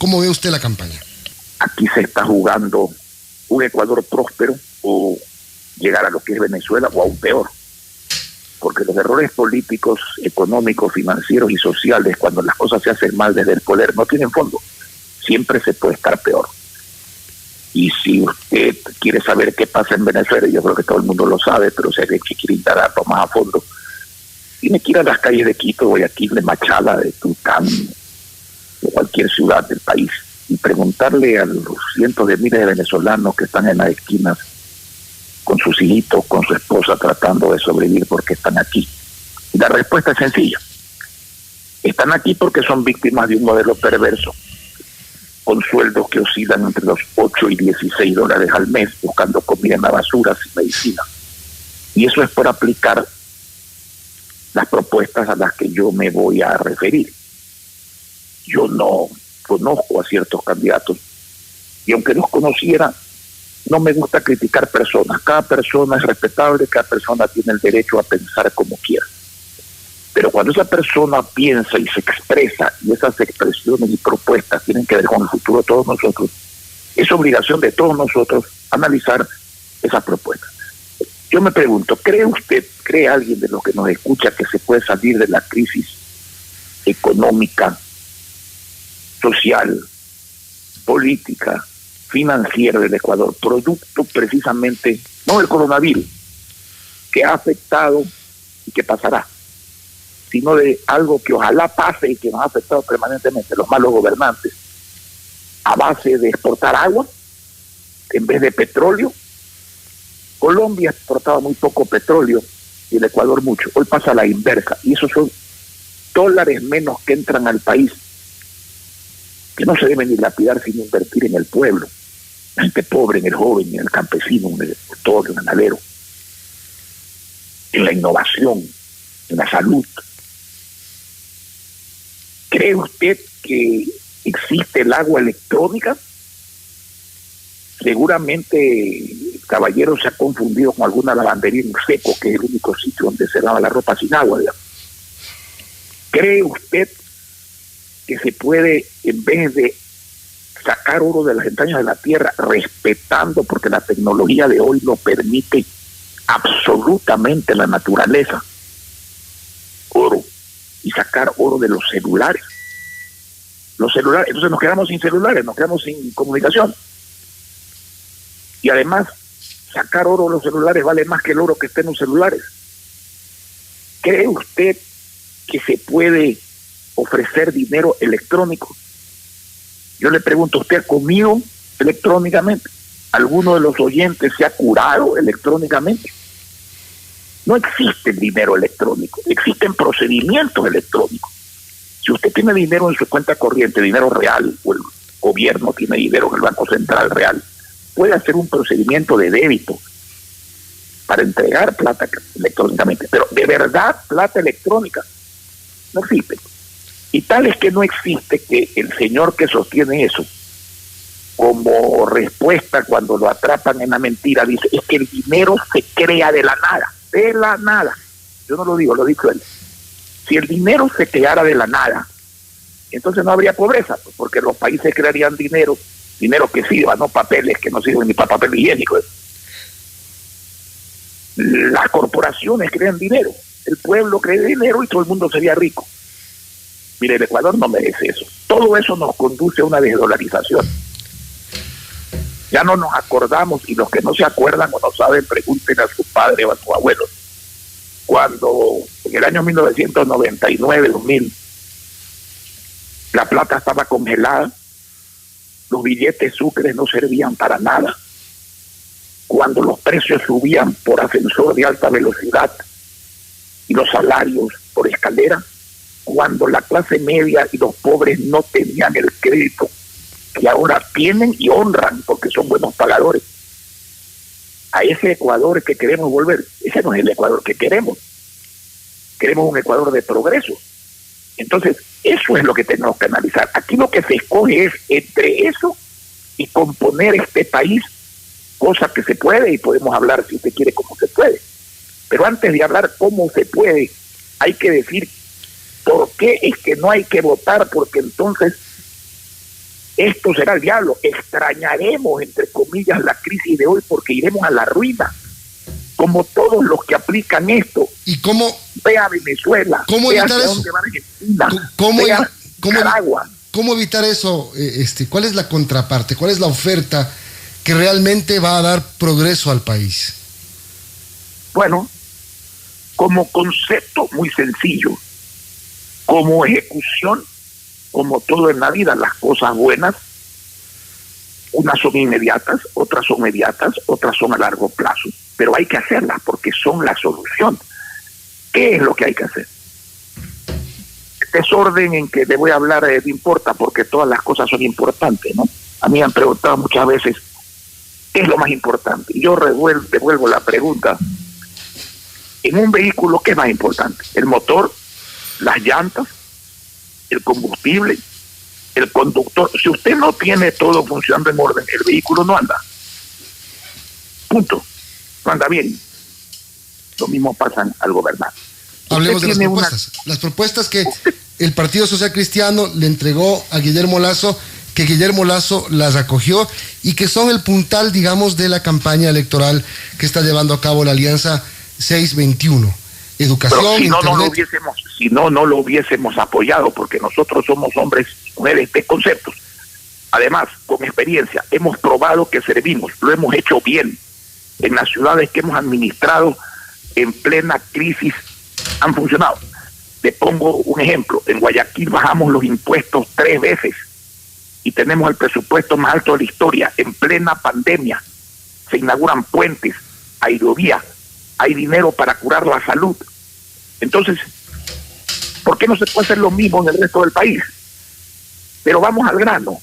¿Cómo ve usted la campaña? Aquí se está jugando un Ecuador próspero o llegar a lo que es Venezuela o aún peor. Porque los errores políticos, económicos, financieros y sociales, cuando las cosas se hacen mal desde el poder, no tienen fondo. Siempre se puede estar peor. Y si usted quiere saber qué pasa en Venezuela, yo creo que todo el mundo lo sabe, pero si alguien quiere indagarlo más a fondo, tiene que ir a las calles de Quito, Guayaquil, de Machala, de Tulcán, de cualquier ciudad del país, y preguntarle a los cientos de miles de venezolanos que están en las esquinas con sus hijitos, con su esposa, tratando de sobrevivir porque están aquí. Y la respuesta es sencilla. Están aquí porque son víctimas de un modelo perverso, con sueldos que oscilan entre los 8 y 16 dólares al mes, buscando comida en la basura, sin medicina. Y eso es por aplicar las propuestas a las que yo me voy a referir. Yo no conozco a ciertos candidatos, y aunque los conociera, no me gusta criticar personas. Cada persona es respetable, cada persona tiene el derecho a pensar como quiera. Pero cuando esa persona piensa y se expresa, y esas expresiones y propuestas tienen que ver con el futuro de todos nosotros, es obligación de todos nosotros analizar esas propuestas. Yo me pregunto, ¿cree alguien de los que nos escucha que se puede salir de la crisis económica, social, política, financiera del Ecuador, producto precisamente, no del coronavirus, que ha afectado y que pasará, sino de algo que ojalá pase y que nos ha afectado permanentemente, los malos gobernantes, a base de exportar agua en vez de petróleo? Colombia exportaba muy poco petróleo y el Ecuador mucho. Hoy pasa a la inversa, y esos son dólares menos que entran al país, que no se deben dilapidar sin invertir en el pueblo, la gente pobre, en el joven, en el campesino, en el agricultor, en el ganadero, en la innovación, en la salud. ¿Cree usted que existe el agua electrónica? Seguramente el caballero se ha confundido con alguna lavandería en Seco, que es el único sitio donde se lava la ropa sin agua, digamos. ¿Cree usted que se puede, en vez de sacar oro de las entrañas de la tierra, respetando, porque la tecnología de hoy lo permite absolutamente la naturaleza, oro, y sacar oro de los celulares? Los celulares, entonces nos quedamos sin celulares, nos quedamos sin comunicación. Y además, sacar oro de los celulares vale más que el oro que está en los celulares. ¿Cree usted que se puede ofrecer dinero electrónico? Yo le pregunto, ¿usted ha comido electrónicamente? ¿Alguno de los oyentes se ha curado electrónicamente? No existe dinero electrónico, existen procedimientos electrónicos. Si usted tiene dinero en su cuenta corriente, dinero real, o el gobierno tiene dinero en el Banco Central real, puede hacer un procedimiento de débito para entregar plata electrónicamente, pero de verdad plata electrónica no existe. Y tal es que no existe que el señor que sostiene eso, como respuesta cuando lo atrapan en la mentira, dice, es que el dinero se crea de la nada, de la nada. Yo no lo digo, lo dijo él. Si el dinero se creara de la nada, entonces no habría pobreza, pues, porque los países crearían dinero que sirva, no papeles que no sirven ni para papel higiénico. Las corporaciones crean dinero, el pueblo crea dinero y todo el mundo sería rico. Mire, el Ecuador no merece eso. Todo eso nos conduce a una desdolarización. Ya no nos acordamos, y los que no se acuerdan o no saben, pregunten a sus padres o a sus abuelos. Cuando en el año 1999-2000 la plata estaba congelada, los billetes sucres no servían para nada. Cuando los precios subían por ascensor de alta velocidad y los salarios por escalera, cuando la clase media y los pobres no tenían el crédito que ahora tienen y honran porque son buenos pagadores. A ese Ecuador que queremos volver, ese no es el Ecuador que queremos. Queremos un Ecuador de progreso. Entonces, eso es lo que tenemos que analizar. Aquí lo que se escoge es entre eso y componer este país, cosa que se puede, y podemos hablar, si usted quiere, cómo se puede. Pero antes de hablar cómo se puede, hay que decir por qué es que no hay que votar, porque entonces Esto será el diablo. Extrañaremos, entre comillas, la crisis de hoy porque iremos a la ruina, como todos los que aplican esto. ¿Y cómo? Vea Venezuela, ¿Cómo vea evitar hacia eso? dónde va Argentina, ¿Cómo, vea Nicaragua. ¿Cómo evitar eso? ¿Cuál es la contraparte? ¿Cuál es la oferta que realmente va a dar progreso al país? Bueno, como concepto muy sencillo, como ejecución, como todo en la vida, las cosas buenas, unas son inmediatas, otras son mediatas, otras son a largo plazo, pero hay que hacerlas porque son la solución. ¿Qué es lo que hay que hacer? Desorden en que le voy a hablar no importa porque todas las cosas son importantes, ¿no? A mí me han preguntado muchas veces ¿qué es lo más importante? Y yo devuelvo la pregunta. En un vehículo, ¿qué es más importante? El motor, las llantas, el combustible, el conductor. Si usted no tiene todo funcionando en orden, el vehículo no anda. Punto. No anda bien. Lo mismo pasa al gobernar. Hablemos de las propuestas. Las propuestas que el Partido Social Cristiano le entregó a Guillermo Lasso, que Guillermo Lasso las acogió y que son el puntal, digamos, de la campaña electoral que está llevando a cabo la Alianza 621. Educación, pero si no, internet. no lo hubiésemos apoyado, porque nosotros somos hombres y mujeres de conceptos. Además, con experiencia, hemos probado que servimos, lo hemos hecho bien. En las ciudades que hemos administrado en plena crisis han funcionado. Le pongo un ejemplo. En Guayaquil bajamos los impuestos 3 veces y tenemos el presupuesto más alto de la historia. En plena pandemia se inauguran puentes, aerovía, hay dinero para curar la salud. Entonces, ¿por qué no se puede hacer lo mismo en el resto del país? Pero vamos al grano.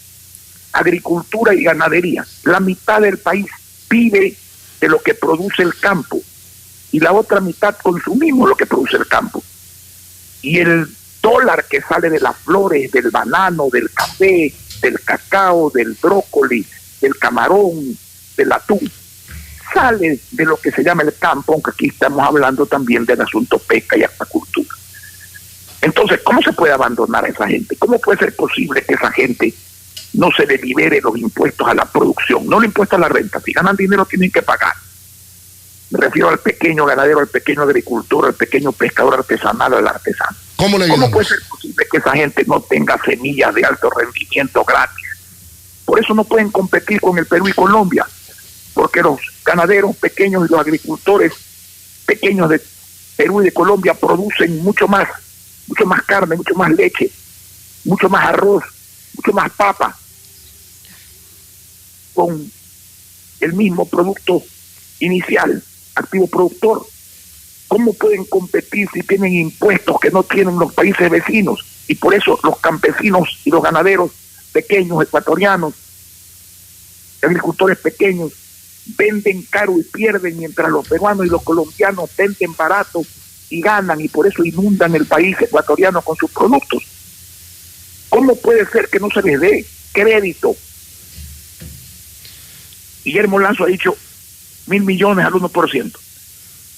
Agricultura y ganadería. La mitad del país vive de lo que produce el campo y la otra mitad consumimos lo que produce el campo. Y el dólar que sale de las flores, del banano, del café, del cacao, del brócoli, del camarón, del atún, sale de lo que se llama el campo, aunque aquí estamos hablando también del asunto pesca y acuicultura. Entonces, ¿cómo se puede abandonar a esa gente? ¿Cómo puede ser posible que esa gente no se le libere los impuestos a la producción? No le impuestos a la renta. Si ganan dinero tienen que pagar. Me refiero al pequeño ganadero, al pequeño agricultor, al pequeño pescador artesanal, al artesano. ¿Cómo puede ser posible que esa gente no tenga semillas de alto rendimiento gratis? Por eso no pueden competir con el Perú y Colombia, porque los ganaderos pequeños y los agricultores pequeños de Perú y de Colombia producen mucho más carne, mucho más leche, mucho más arroz, mucho más papa, con el mismo producto inicial, activo productor. ¿Cómo pueden competir si tienen impuestos que no tienen los países vecinos? Y por eso los campesinos y los ganaderos pequeños, ecuatorianos, agricultores pequeños, venden caro y pierden, mientras los peruanos y los colombianos venden barato y ganan, y por eso inundan el país ecuatoriano con sus productos. ¿Cómo puede ser que no se les dé crédito? Guillermo Lasso ha dicho 1.000 millones al 1%.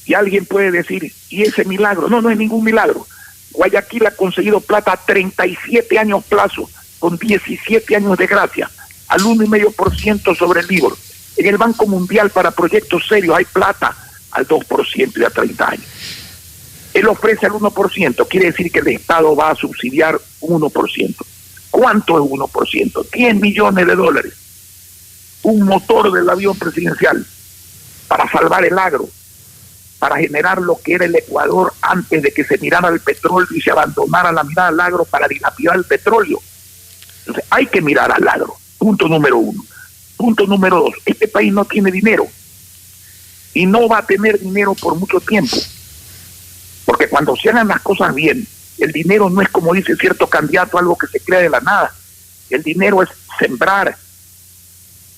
Y alguien puede decir, ¿y ese milagro? No, no es ningún milagro. Guayaquil ha conseguido plata a 37 años plazo, con 17 años de gracia, al 1,5% sobre el LIBOR. En el Banco Mundial para proyectos serios hay plata al 2% y a 30 años. Él ofrece al 1%, quiere decir que el Estado va a subsidiar un 1%. ¿Cuánto es 1%? 10 millones de dólares. Un motor del avión presidencial para salvar el agro, para generar lo que era el Ecuador antes de que se mirara el petróleo y se abandonara la mirada al agro para dilapidar el petróleo. Entonces hay que mirar al agro, punto número 1. Punto número 2, este país no tiene dinero y no va a tener dinero por mucho tiempo, porque cuando se hagan las cosas bien, el dinero no es, como dice cierto candidato, algo que se crea de la nada. El dinero es sembrar,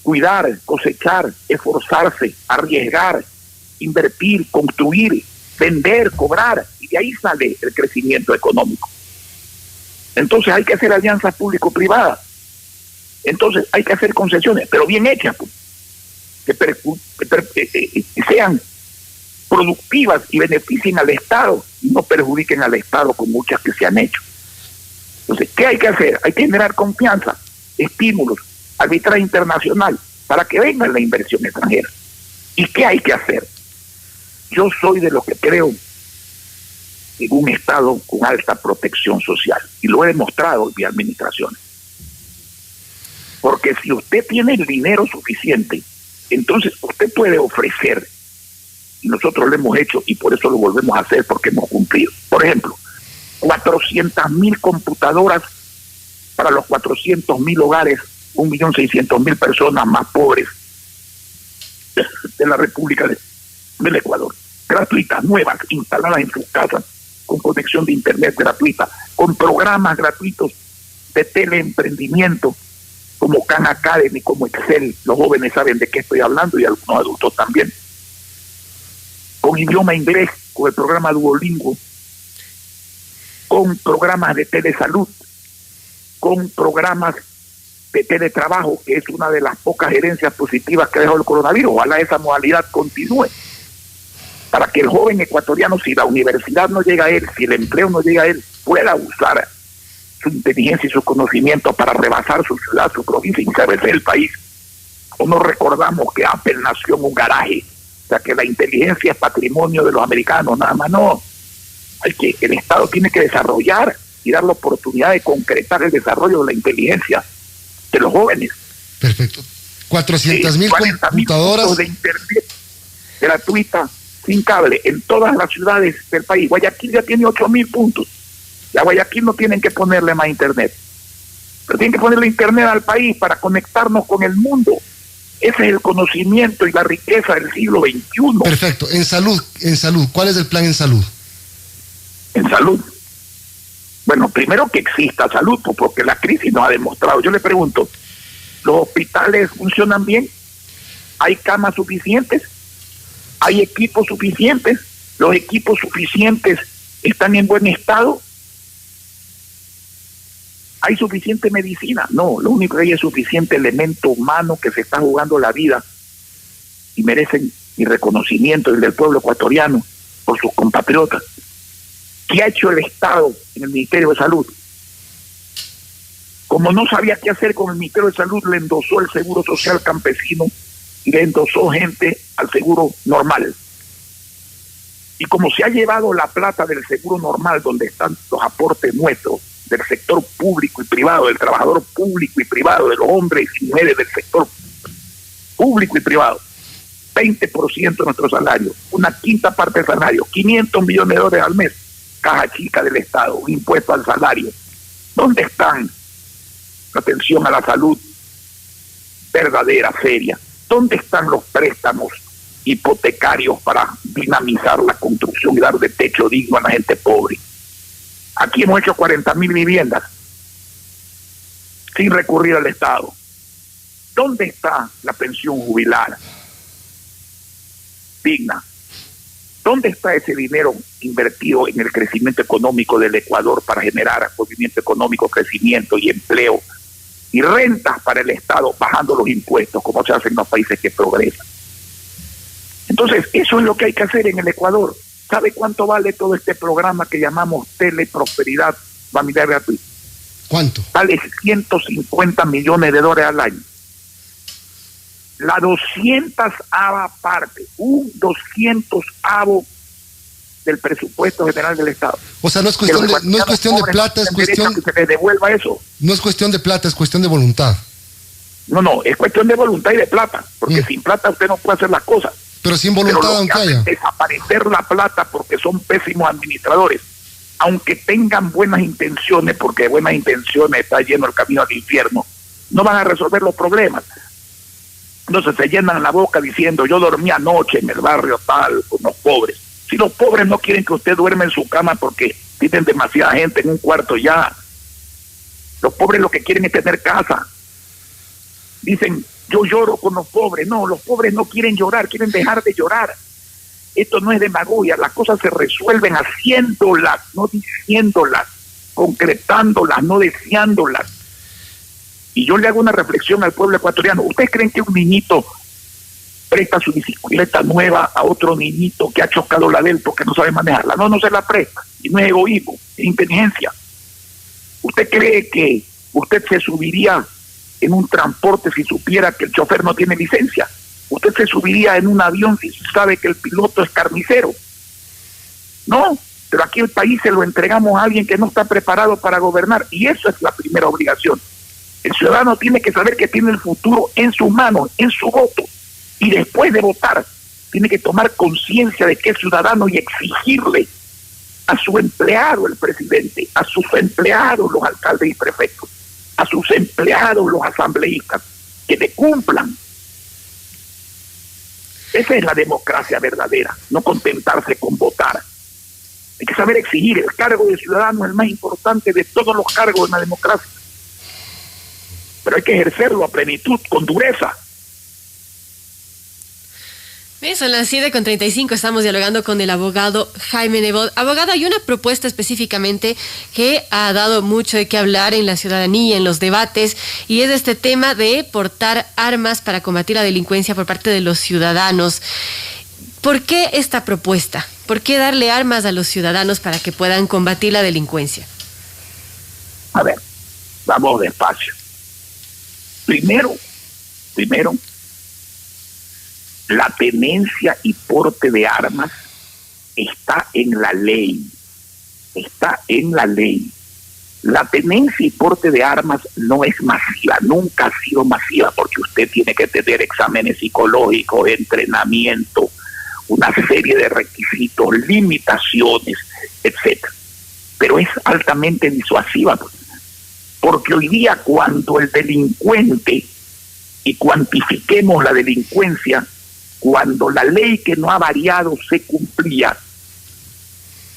cuidar, cosechar, esforzarse, arriesgar, invertir, construir, vender, cobrar, y de ahí sale el crecimiento económico. Entonces hay que hacer alianzas público-privadas. Entonces hay que hacer concesiones, pero bien hechas, pues, que sean productivas y beneficien al Estado y no perjudiquen al Estado, con muchas que se han hecho. Entonces, ¿qué hay que hacer? Hay que generar confianza. estímulos, arbitraje internacional, para que venga la inversión extranjera. ¿Y qué hay que hacer? Yo soy de los que creo en un Estado con alta protección social, y lo he demostrado en mi administración. Porque si usted tiene el dinero suficiente, entonces usted puede ofrecer, y nosotros lo hemos hecho, y por eso lo volvemos a hacer, porque hemos cumplido. Por ejemplo, 400.000 computadoras para los 400.000 hogares, 1.600.000 personas más pobres de la República del Ecuador. Gratuitas, nuevas, instaladas en sus casas, con conexión de internet gratuita, con programas gratuitos de teleemprendimiento, como Khan Academy, como Excel. Los jóvenes saben de qué estoy hablando y algunos adultos también. Con idioma inglés, con el programa Duolingo, con programas de telesalud, con programas de teletrabajo, que es una de las pocas herencias positivas que ha dejado el coronavirus. Ojalá esa modalidad continúe, para que el joven ecuatoriano, si la universidad no llega a él, si el empleo no llega a él, pueda usar su inteligencia y su conocimiento para rebasar su ciudad, su provincia y saberse el país. O no recordamos que Apple nació en un garaje, o sea que la inteligencia es patrimonio de los americanos, nada más no. El Estado tiene que desarrollar y dar la oportunidad de concretar el desarrollo de la inteligencia de los jóvenes. Perfecto. 400.000 computadoras de internet gratuita, sin cable, en todas las ciudades del país. Guayaquil ya tiene 8.000 puntos. Ya Guayaquil no tienen que ponerle más internet, pero tienen que ponerle internet al país para conectarnos con el mundo. Ese es el conocimiento y la riqueza del siglo XXI. Perfecto. En salud, ¿cuál es el plan en salud? En salud. Bueno, primero que exista salud, porque la crisis nos ha demostrado. Yo le pregunto, ¿los hospitales funcionan bien? ¿Hay camas suficientes? ¿Hay equipos suficientes? ¿Los equipos suficientes están en buen estado? ¿Hay suficiente medicina? No, lo único que hay es suficiente elemento humano que se está jugando la vida y merecen mi reconocimiento y el del pueblo ecuatoriano por sus compatriotas. ¿Qué ha hecho el Estado en el Ministerio de Salud? Como no sabía qué hacer con el Ministerio de Salud, le endosó el Seguro Social Campesino y le endosó gente al seguro normal. Y como se ha llevado la plata del seguro normal, donde están los aportes nuestros, del sector público y privado, del trabajador público y privado, de los hombres y mujeres del sector público y privado, 20% de nuestro salario, una quinta parte del salario, 500 millones de dólares al mes, caja chica del Estado, un impuesto al salario. ¿Dónde están la atención a la salud verdadera, seria? ¿Dónde están los préstamos hipotecarios para dinamizar la construcción y dar de techo digno a la gente pobre? Aquí hemos hecho 40.000 viviendas sin recurrir al Estado. ¿Dónde está la pensión jubilar digna? ¿Dónde está ese dinero invertido en el crecimiento económico del Ecuador para generar movimiento económico, crecimiento y empleo y rentas para el Estado, bajando los impuestos como se hace en los países que progresan? Entonces, eso es lo que hay que hacer en el Ecuador. ¿Sabe cuánto vale todo este programa que llamamos Teleprosperidad Familiar Gratuita? ¿Cuánto? Vale 150 millones de dólares al año. La 200ava parte, un 200avo del presupuesto general del Estado. O sea, no es cuestión de plata, es cuestión que se les devuelva eso. No es cuestión de plata, es cuestión de voluntad. No, es cuestión de voluntad y de plata, porque sin plata usted no puede hacer las cosas. Pero sin voluntad, aunque haya. Desaparecer la plata porque son pésimos administradores, aunque tengan buenas intenciones, porque de buenas intenciones está lleno el camino al infierno, no van a resolver los problemas. Entonces se llenan la boca diciendo: yo dormí anoche en el barrio tal con los pobres. Si los pobres no quieren que usted duerma en su cama porque tienen demasiada gente en un cuarto ya. Los pobres lo que quieren es tener casa. Dicen: yo lloro con los pobres. No, los pobres no quieren llorar, quieren dejar de llorar. Esto no es demagogia, las cosas se resuelven haciéndolas, no diciéndolas, concretándolas, no deseándolas. Y yo le hago una reflexión al pueblo ecuatoriano. ¿Ustedes creen que un niñito presta su bicicleta nueva a otro niñito que ha chocado la de él porque no sabe manejarla? No se la presta. Y no es egoísmo, es inteligencia. ¿Usted cree que usted se subiría en un transporte si supiera que el chofer no tiene licencia? ¿Usted se subiría en un avión si sabe que el piloto es carnicero? No, pero aquí el país se lo entregamos a alguien que no está preparado para gobernar, y eso es la primera obligación. El ciudadano tiene que saber que tiene el futuro en sus manos, en su voto, y después de votar tiene que tomar conciencia de que es ciudadano y exigirle a su empleado, el presidente, a sus empleados, los alcaldes y prefectos, a sus empleados, los asambleístas, que le cumplan. Esa es la democracia verdadera, no contentarse con votar. Hay que saber exigir. El cargo de ciudadano es el más importante de todos los cargos en la democracia. Pero hay que ejercerlo a plenitud, con dureza. Bien, son las 7:35, estamos dialogando con el abogado Jaime Nebot. Abogado, hay una propuesta específicamente que ha dado mucho de qué hablar en la ciudadanía, en los debates, y es este tema de portar armas para combatir la delincuencia por parte de los ciudadanos. ¿Por qué esta propuesta? ¿Por qué darle armas a los ciudadanos para que puedan combatir la delincuencia? A ver, vamos despacio. Primero, la tenencia y porte de armas está en la ley. Está en la ley. La tenencia y porte de armas no es masiva, nunca ha sido masiva, porque usted tiene que tener exámenes psicológicos, entrenamiento, una serie de requisitos, limitaciones, etcétera. Pero es altamente disuasiva, porque hoy día cuando el delincuente, y cuantifiquemos la delincuencia, cuando la ley que no ha variado se cumplía,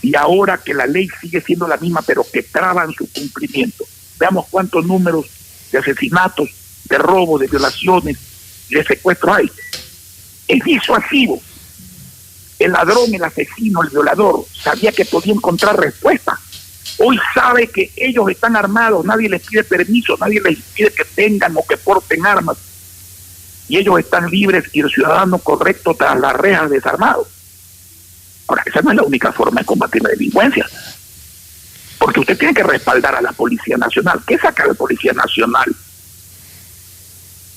y ahora que la ley sigue siendo la misma pero que traban su cumplimiento, veamos cuántos números de asesinatos, de robos, de violaciones y de secuestros hay. Es disuasivo. El ladrón, el asesino, el violador sabía que podía encontrar respuesta. Hoy sabe que ellos están armados, nadie les pide permiso, nadie les pide que tengan o que porten armas, y ellos están libres y el ciudadano correcto tras las rejas desarmado. Ahora, esa no es la única forma de combatir la delincuencia, porque usted tiene que respaldar a la Policía Nacional. ¿Qué saca la Policía Nacional?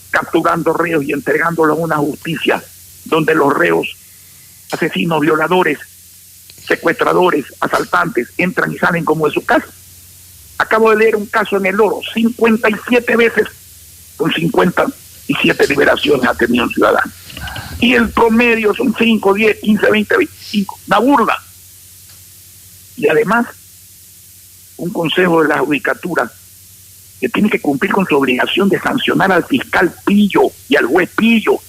Capturando reos y entregándolos a una justicia donde los reos, asesinos, violadores, secuestradores, asaltantes, entran y salen como de su casa. Acabo de leer un caso en El Oro, 57 veces con 57 liberaciones ha tenido un ciudadano. Y el promedio son 5, 10, 15, 20, 25. Una burla. Y además, un consejo de la judicatura que tiene que cumplir con su obligación de sancionar al fiscal Pillo y al juez Pillo.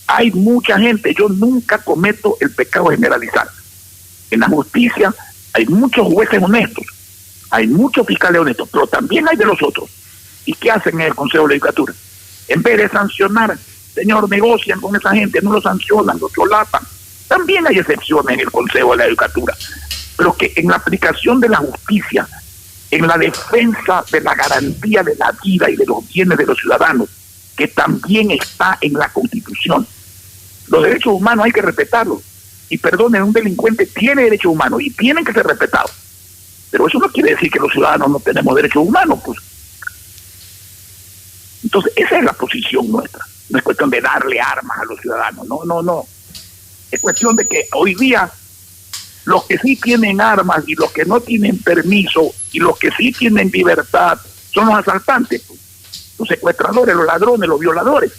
Hay mucha gente, yo nunca cometo el pecado generalizado. En la justicia hay muchos jueces honestos, hay muchos fiscales honestos, pero también hay de los otros. ¿Y qué hacen en el Consejo de la Judicatura? En vez de sancionar, señor, negocian con esa gente, no lo sancionan, lo solapan. También hay excepciones en el Consejo de la Judicatura, pero que en la aplicación de la justicia, en la defensa de la garantía de la vida y de los bienes de los ciudadanos, que también está en la Constitución. Los derechos humanos hay que respetarlos. Y perdonen, un delincuente tiene derechos humanos y tienen que ser respetados. Pero eso no quiere decir que los ciudadanos no tenemos derechos humanos, pues. Entonces, esa es la posición nuestra. No es cuestión de darle armas a los ciudadanos, no. Es cuestión de que hoy día los que sí tienen armas y los que no tienen permiso y los que sí tienen libertad son los asaltantes, pues, los secuestradores, los ladrones, los violadores.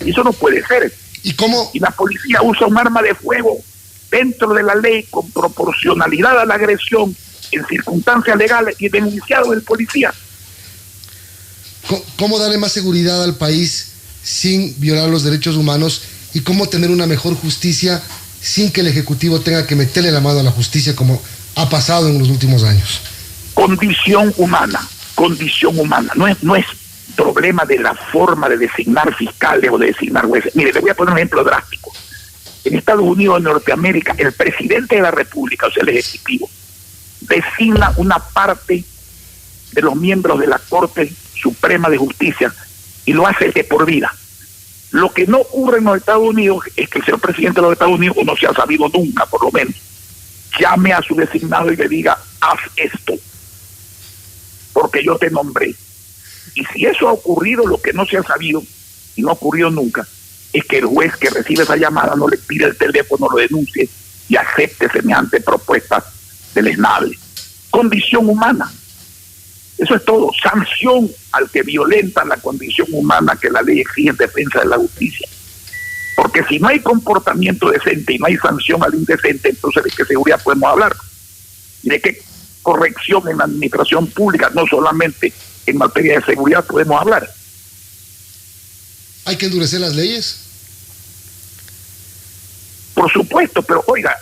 Y eso no puede ser. ¿Y cómo? Y la policía usa un arma de fuego dentro de la ley con proporcionalidad a la agresión en circunstancias legales y denunciado del policía. ¿Cómo darle más seguridad al país sin violar los derechos humanos y cómo tener una mejor justicia sin que el Ejecutivo tenga que meterle la mano a la justicia como ha pasado en los últimos años? Condición humana. No es problema de la forma de designar fiscales o de designar jueces. Mire, le voy a poner un ejemplo drástico. En Estados Unidos de Norteamérica, el presidente de la República, o sea, el Ejecutivo, designa una parte de los miembros de la Corte Suprema de Justicia y lo hace de por vida. Lo que no ocurre en los Estados Unidos es que el señor presidente de los Estados Unidos, o no se ha sabido nunca, por lo menos, llame a su designado y le diga, haz esto, porque yo te nombré. Y si eso ha ocurrido, lo que no se ha sabido, y no ocurrió nunca, es que el juez que recibe esa llamada no le pide el teléfono, lo denuncie y acepte semejante propuesta deleznable. Condición humana. Eso es todo. Sanción al que violenta la condición humana que la ley exige en defensa de la justicia. Porque si no hay comportamiento decente y no hay sanción al indecente, entonces ¿de qué seguridad podemos hablar? ¿Y de qué corrección en la administración pública, no solamente en materia de seguridad, podemos hablar? ¿Hay que endurecer las leyes? Por supuesto, pero oiga,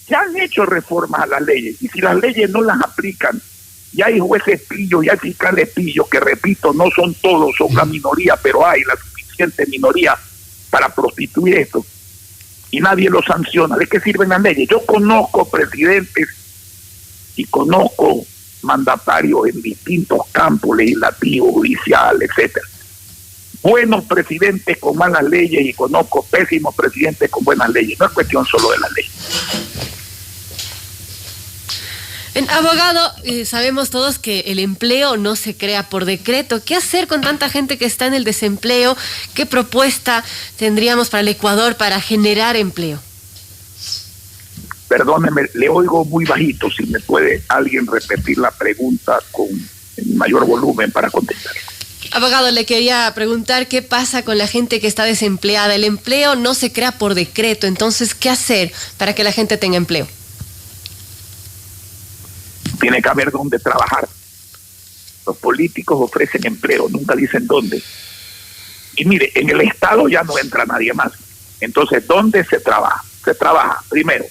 ya han hecho reformas a las leyes, y si las leyes no las aplican, ya hay jueces pillos, ya hay fiscales pillos, que repito, no son todos, son la minoría, pero hay la suficiente minoría para prostituir esto, y nadie lo sanciona. ¿De qué sirven las leyes? Yo conozco presidentes y conozco mandatarios en distintos campos legislativos, judicial, etcétera. Buenos presidentes con malas leyes y conozco pésimos presidentes con buenas leyes. No es cuestión solo de las leyes. Abogado, sabemos todos que el empleo no se crea por decreto. ¿Qué hacer con tanta gente que está en el desempleo? ¿Qué propuesta tendríamos para el Ecuador para generar empleo? Perdóneme, le oigo muy bajito. Si me puede alguien repetir la pregunta con mayor volumen para contestar. Abogado, le quería preguntar qué pasa con la gente que está desempleada. El empleo no se crea por decreto, entonces, ¿qué hacer para que la gente tenga empleo? Tiene que haber dónde trabajar. Los políticos ofrecen empleo, nunca dicen dónde. Y mire, en el Estado ya no entra nadie más. Entonces, ¿dónde se trabaja? Se trabaja, primero,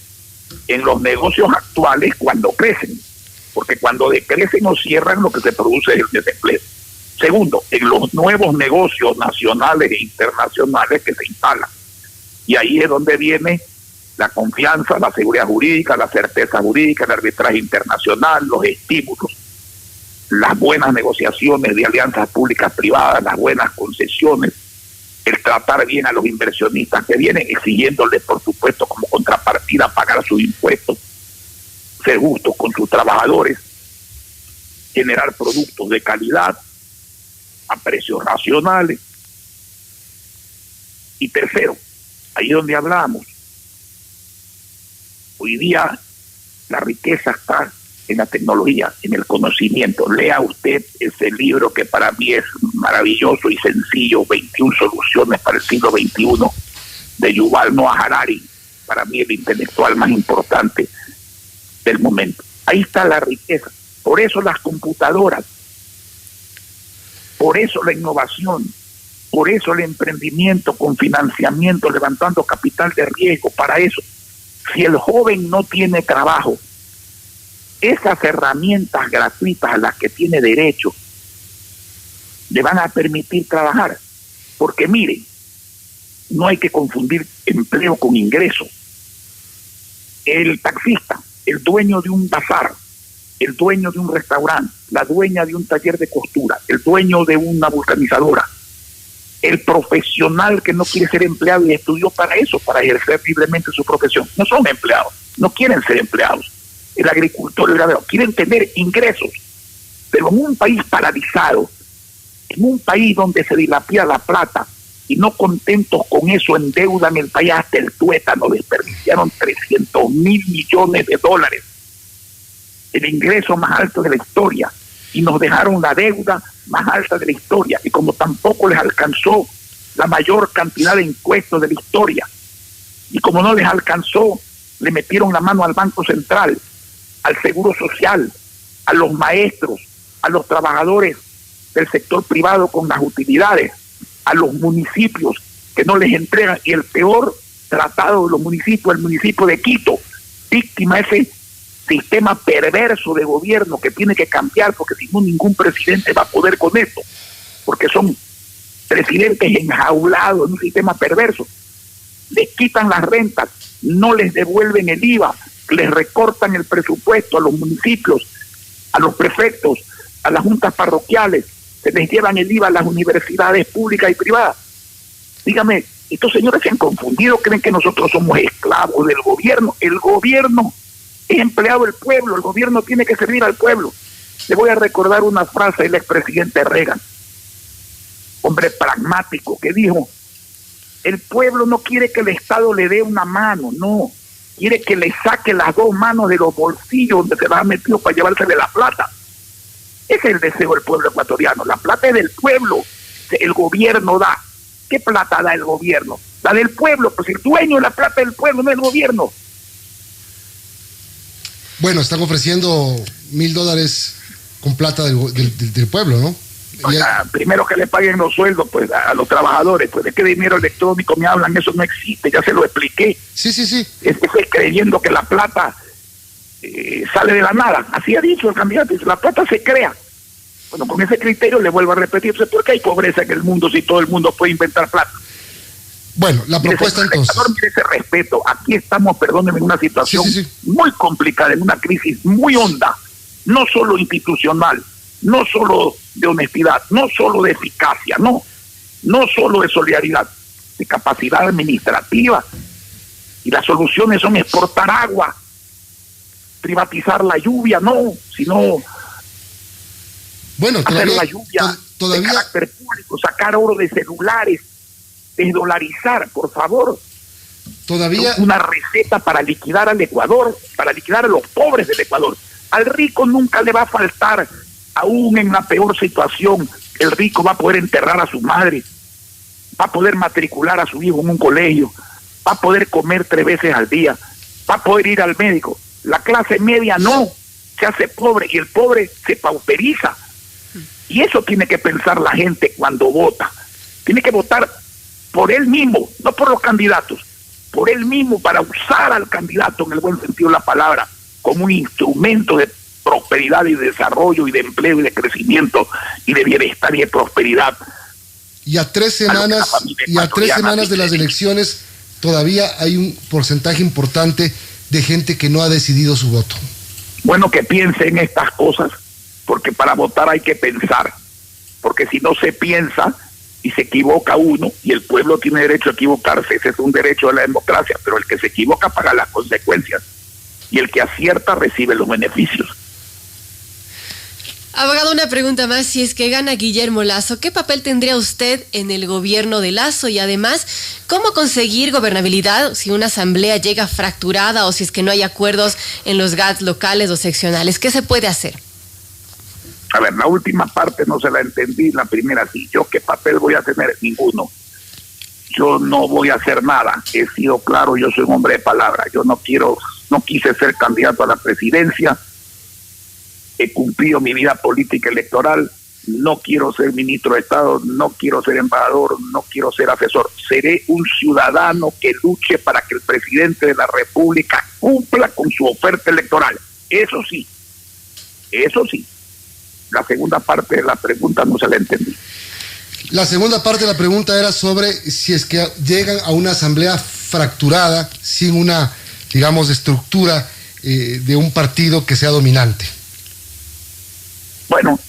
en los negocios actuales cuando crecen, porque cuando decrecen o cierran, lo que se produce es el desempleo. Segundo, en los nuevos negocios nacionales e internacionales que se instalan. Y ahí es donde viene la confianza, la seguridad jurídica, la certeza jurídica, el arbitraje internacional, los estímulos, las buenas negociaciones de alianzas públicas privadas, las buenas concesiones, el tratar bien a los inversionistas que vienen, exigiéndoles, por supuesto, como contrapartida, pagar sus impuestos, ser justos con sus trabajadores, generar productos de calidad a precios racionales. Y tercero, ahí donde hablamos, hoy día la riqueza está en la tecnología, en el conocimiento. Lea usted ese libro que para mí es maravilloso y sencillo, 21 soluciones para el siglo XXI, de Yuval Noah Harari, para mí el intelectual más importante del momento. Ahí está la riqueza. Por eso las computadoras, por eso la innovación, por eso el emprendimiento con financiamiento, levantando capital de riesgo, para eso. Si el joven no tiene trabajo, esas herramientas gratuitas a las que tiene derecho le van a permitir trabajar. Porque miren, no hay que confundir empleo con ingreso. El taxista, el dueño de un bazar, el dueño de un restaurante, la dueña de un taller de costura, el dueño de una vulcanizadora, el profesional que no quiere ser empleado y estudió para eso, para ejercer libremente su profesión, no son empleados, no quieren ser empleados. El agricultor, el ganadero, quieren tener ingresos, pero en un país paralizado, en un país donde se dilapida la plata y no contentos con eso endeudan el país hasta el tuétano, desperdiciaron 300.000 millones de dólares, el ingreso más alto de la historia, y nos dejaron la deuda más alta de la historia, y como tampoco les alcanzó la mayor cantidad de impuestos de la historia, y como no les alcanzó, le metieron la mano al Banco Central, al Seguro Social, a los maestros, a los trabajadores del sector privado con las utilidades, a los municipios que no les entregan, y el peor tratado de los municipios, el municipio de Quito, víctima de ese sistema perverso de gobierno que tiene que cambiar, porque si no ningún presidente va a poder con esto, porque son presidentes enjaulados en un sistema perverso. Les quitan las rentas, no les devuelven el IVA, les recortan el presupuesto a los municipios, a los prefectos, a las juntas parroquiales, se les llevan el IVA a las universidades públicas y privadas. Dígame, estos señores se han confundido, creen que nosotros somos esclavos del gobierno. El gobierno es empleado del pueblo, el gobierno tiene que servir al pueblo. Le voy a recordar una frase del expresidente Reagan: hombre pragmático, que dijo, el pueblo no quiere que el Estado le dé una mano, no, quiere que le saque las dos manos de los bolsillos donde se las ha metido para llevársele la plata. Ese es el deseo del pueblo ecuatoriano, la plata es del pueblo, el gobierno da. ¿Qué plata da el gobierno? La del pueblo, pues el dueño de la plata del pueblo, no el gobierno. Bueno, están ofreciendo $1,000 con plata del pueblo, ¿no? O sea, primero que le paguen los sueldos pues a los trabajadores, pues de qué dinero electrónico me hablan, eso no existe, ya se lo expliqué. Sí. Es creyendo que la plata sale de la nada, así ha dicho el candidato, la plata se crea. Bueno, con ese criterio le vuelvo a repetir, ¿por qué hay pobreza en el mundo si todo el mundo puede inventar plata? Bueno, la propuesta entonces. Mire ese respeto, aquí estamos, perdónenme, en una situación muy complicada, en una crisis muy honda, no solo institucional, no solo de honestidad, no solo de eficacia, no solo de solidaridad, de capacidad administrativa. Y las soluciones son exportar agua, privatizar la lluvia, sino bueno, hacer la lluvia de carácter público, sacar oro de celulares, desdolarizar, por favor. Todavía una receta para liquidar al Ecuador, para liquidar a los pobres del Ecuador. Al rico nunca le va a faltar, aún en la peor situación, el rico va a poder enterrar a su madre, va a poder matricular a su hijo en un colegio, va a poder comer 3 veces al día, va a poder ir al médico. La clase media no, se hace pobre y el pobre se pauperiza. Y eso tiene que pensar la gente cuando vota. Tiene que votar por él mismo, no por los candidatos, por él mismo, para usar al candidato en el buen sentido de la palabra como un instrumento de prosperidad y de desarrollo y de empleo y de crecimiento y de bienestar y de prosperidad. Y a 3 semanas de las elecciones todavía hay un porcentaje importante de gente que no ha decidido su voto. Bueno, que piense en estas cosas, porque para votar hay que pensar, porque si no se piensa y se equivoca uno, y el pueblo tiene derecho a equivocarse, ese es un derecho de la democracia, pero el que se equivoca paga las consecuencias, y el que acierta recibe los beneficios. Abogado, una pregunta más. Si es que gana Guillermo Lasso, ¿qué papel tendría usted en el gobierno de Lasso? Y además, ¿cómo conseguir gobernabilidad si una asamblea llega fracturada o si es que no hay acuerdos en los GATS locales o seccionales? ¿Qué se puede hacer? A ver, la última parte no se la entendí, la primera sí. ¿Yo qué papel voy a tener? Ninguno. Yo no voy a hacer nada. He sido claro, yo soy un hombre de palabra. Yo no quise ser candidato a la presidencia. He cumplido mi vida política electoral, no quiero ser ministro de Estado, no quiero ser embajador, no quiero ser asesor. Seré un ciudadano que luche para que el presidente de la República cumpla con su oferta electoral. Eso sí. La segunda parte de la pregunta no se la entendí. La segunda parte de la pregunta era sobre si es que llegan a una asamblea fracturada, sin una, digamos, estructura de un partido que sea dominante. Bueno,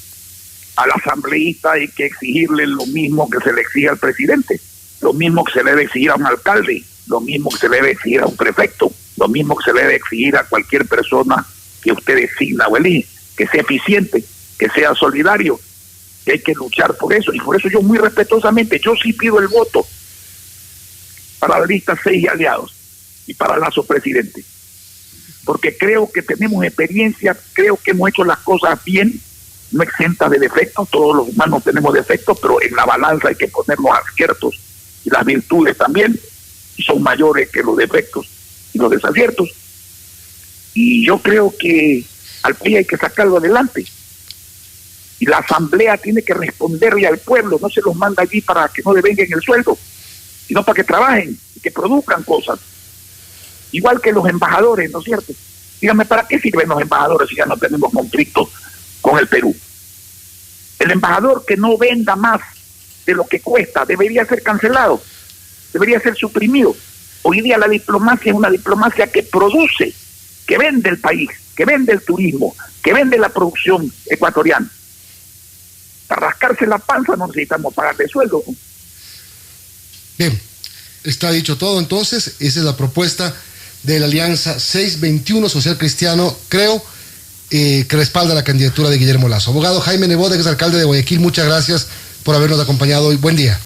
al asambleísta hay que exigirle lo mismo que se le exige al presidente, lo mismo que se le debe exigir a un alcalde, lo mismo que se le debe exigir a un prefecto, lo mismo que se le debe exigir a cualquier persona que usted designa o elige, que sea eficiente, que sea solidario, que hay que luchar por eso. Y por eso yo muy respetuosamente, yo sí pido el voto para la lista 6 aliados y para Lasso presidente, porque creo que tenemos experiencia, creo que hemos hecho las cosas bien, no exenta de defectos, todos los humanos tenemos defectos, pero en la balanza hay que poner los aciertos y las virtudes también, y son mayores que los defectos y los desaciertos. Y yo creo que al país hay que sacarlo adelante. Y la asamblea tiene que responderle al pueblo, no se los manda allí para que no le vengan el sueldo, sino para que trabajen y que produzcan cosas. Igual que los embajadores, ¿no es cierto? Dígame, ¿para qué sirven los embajadores si ya no tenemos conflicto con el Perú? El embajador que no venda más de lo que cuesta debería ser cancelado, debería ser suprimido. Hoy día la diplomacia es una diplomacia que produce, que vende el país, que vende el turismo, que vende la producción ecuatoriana. Para rascarse la panza no necesitamos pagarle sueldo. Bien, está dicho todo entonces. Esa es la propuesta de la Alianza 621 Social Cristiano, creo, que respalda la candidatura de Guillermo Lasso. Abogado Jaime Nebot, ex alcalde de Guayaquil, muchas gracias por habernos acompañado hoy. Buen día.